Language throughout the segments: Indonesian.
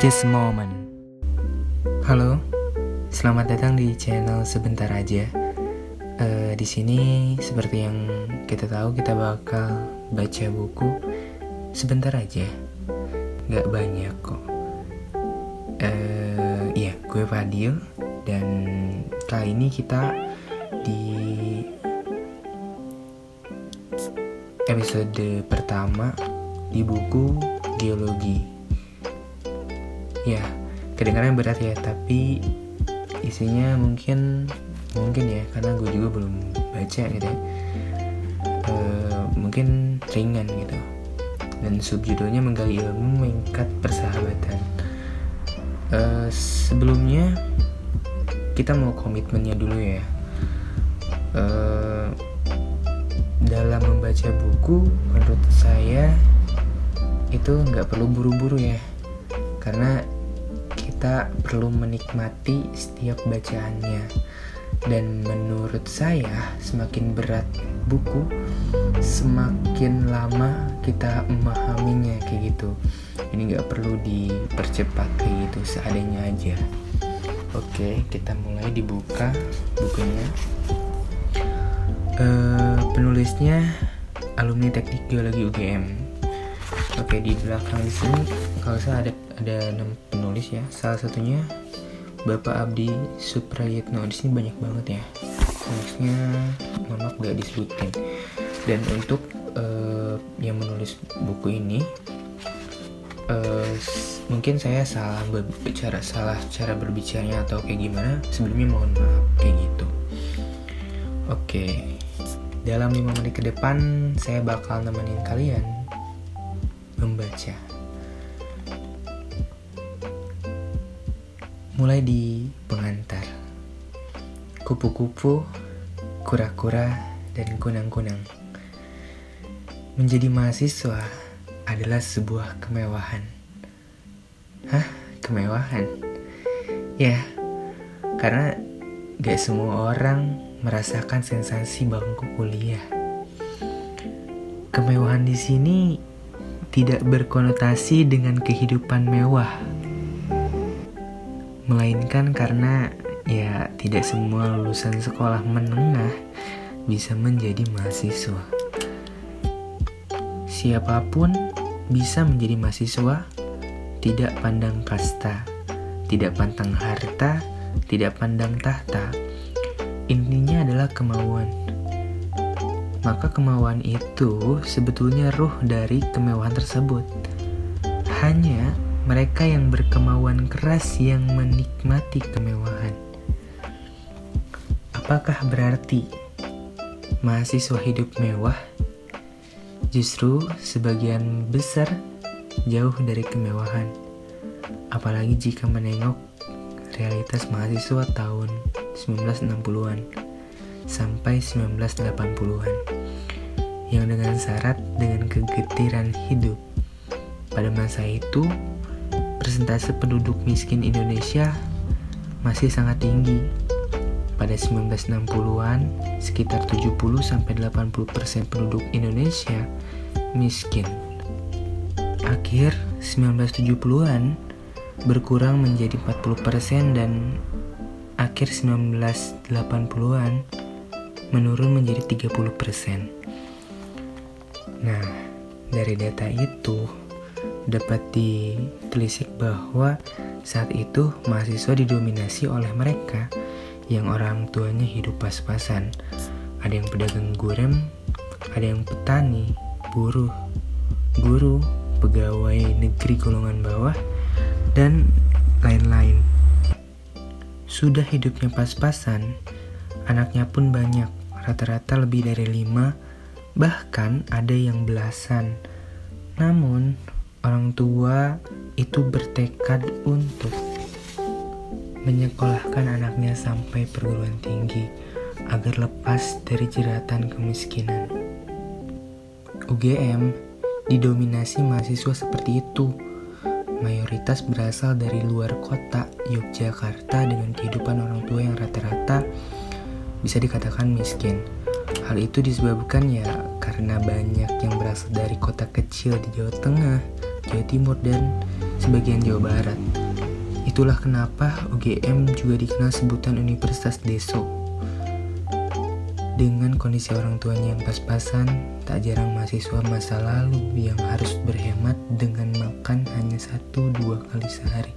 Just a moment. Halo, selamat datang di channel Sebentar Aja. Di sini seperti yang kita tahu, kita bakal baca buku sebentar aja, nggak banyak kok. Iya, gue Fadil, dan kali ini kita di episode pertama di buku geologi. Ya, kedengaran berat ya, tapi isinya mungkin ya, karena gue juga belum baca gitu ya. Mungkin ringan gitu. Dan subjudulnya menggali ilmu mengikat persahabatan. Sebelumnya kita mau komitmennya dulu ya. Dalam membaca buku, menurut saya itu nggak perlu buru-buru ya, karena kita perlu menikmati setiap bacaannya. Dan menurut saya semakin berat buku, semakin lama kita memahaminya kayak gitu. Ini nggak perlu dipercepat kayak gitu, seadanya aja. Oke, kita mulai dibuka bukunya. Penulisnya alumni Teknik Geologi UGM. Oke, di belakang di sini kalau saya ada 6 penulis ya. Salah satunya Bapak Abdi Suprayitno. Di sini banyak banget ya. Penulisnya mohon maaf gak disebutin. Dan untuk yang menulis buku ini, mungkin saya salah cara berbicaranya atau kayak gimana. Sebelumnya mohon maaf kayak gitu. Oke, dalam 5 menit ke depan saya bakal nemenin kalian membaca. Mulai di pengantar. Kupu-kupu, kura-kura, dan kunang-kunang. Menjadi mahasiswa adalah sebuah kemewahan. Hah? Kemewahan? Ya, karena gak semua orang merasakan sensasi bangku kuliah. Kemewahan di sini tidak berkonotasi dengan kehidupan mewah, melainkan karena ya tidak semua lulusan sekolah menengah bisa menjadi mahasiswa. Siapapun bisa menjadi mahasiswa, tidak pandang kasta, tidak pandang harta, tidak pandang tahta. Intinya adalah kemauan. Maka kemauan itu sebetulnya ruh dari kemewahan tersebut. Hanya mereka yang berkemauan keras yang menikmati kemewahan. Apakah berarti mahasiswa hidup mewah? Justru sebagian besar jauh dari kemewahan. Apalagi jika menengok realitas mahasiswa tahun 1960-an sampai 1980-an yang dengan syarat dengan kegetiran hidup. Pada masa itu, persentase penduduk miskin Indonesia masih sangat tinggi. Pada 1960-an, sekitar 70-80% penduduk Indonesia miskin. Akhir 1970-an berkurang menjadi 40% dan akhir 1980-an menurun menjadi 30%. Nah, dari data itu dapat ditelisik bahwa saat itu mahasiswa didominasi oleh mereka yang orang tuanya hidup pas-pasan. Ada yang pedagang gurem, ada yang petani, buruh, guru, pegawai negeri golongan bawah, dan lain-lain. Sudah hidupnya pas-pasan, anaknya pun banyak, rata-rata lebih dari 5, bahkan ada yang belasan. Namun, orang tua itu bertekad untuk menyekolahkan anaknya sampai perguruan tinggi agar lepas dari jeratan kemiskinan. UGM didominasi mahasiswa seperti itu. Mayoritas berasal dari luar kota Yogyakarta dengan kehidupan orang tua yang rata-rata bisa dikatakan miskin. Hal itu disebabkan ya karena banyak yang berasal dari kota kecil di Jawa Tengah, Jawa Timur, dan sebagian Jawa Barat. Itulah kenapa UGM juga dikenal sebutan Universitas Deso. Dengan kondisi orang tuanya yang pas-pasan, tak jarang mahasiswa masa lalu yang harus berhemat dengan makan hanya 1-2 kali sehari.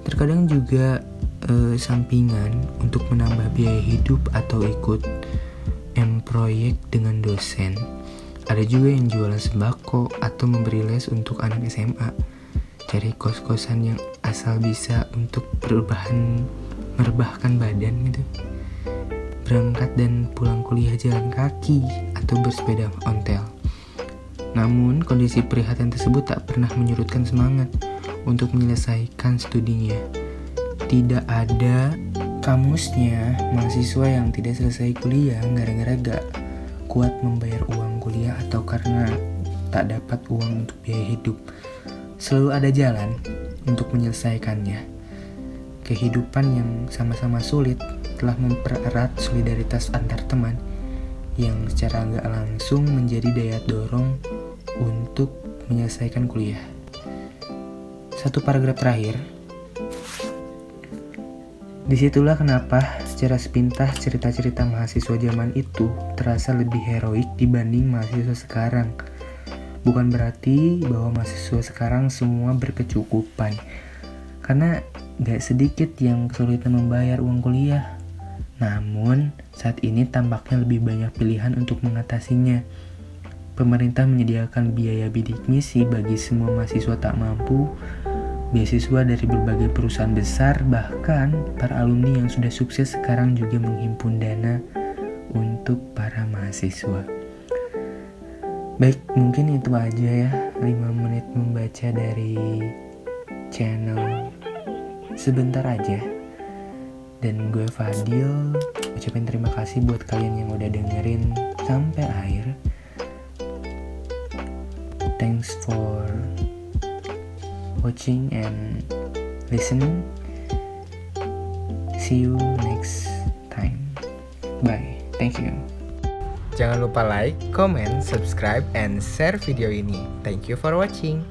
Terkadang juga sampingan untuk menambah biaya hidup atau ikut proyek dengan dosen. Ada juga yang jualan sembako atau memberi les untuk anak SMA. Cari kos-kosan yang asal bisa untuk merebahkan badan gitu. Berangkat dan pulang kuliah jalan kaki atau bersepeda ontel. Namun, kondisi prihatin tersebut tak pernah menyurutkan semangat untuk menyelesaikan studinya. Tidak ada kamusnya mahasiswa yang tidak selesai kuliah gara-gara gak kuat membayar uang kuliah atau karena tak dapat uang untuk biaya hidup. Selalu ada jalan untuk menyelesaikannya. Kehidupan yang sama-sama sulit telah mempererat solidaritas antar teman yang secara nggak langsung menjadi daya dorong untuk menyelesaikan kuliah. Satu paragraf terakhir. Disitulah kenapa secara sepintas cerita-cerita mahasiswa zaman itu terasa lebih heroik dibanding mahasiswa sekarang. Bukan berarti bahwa mahasiswa sekarang semua berkecukupan, karena gak sedikit yang kesulitan membayar uang kuliah. Namun, saat ini tampaknya lebih banyak pilihan untuk mengatasinya. Pemerintah menyediakan biaya bidik misi bagi semua mahasiswa tak mampu, beasiswa dari berbagai perusahaan besar, bahkan para alumni yang sudah sukses sekarang juga menghimpun dana untuk para mahasiswa. Baik, mungkin itu aja ya 5 menit membaca dari channel Sebentar Aja. Dan gue Fadil, ucapin terima kasih buat kalian yang udah dengerin sampai akhir. Thanks for watching and listening. See you next time. Bye. Thank you. Jangan lupa like, comment, subscribe, and share video ini. Thank you for watching.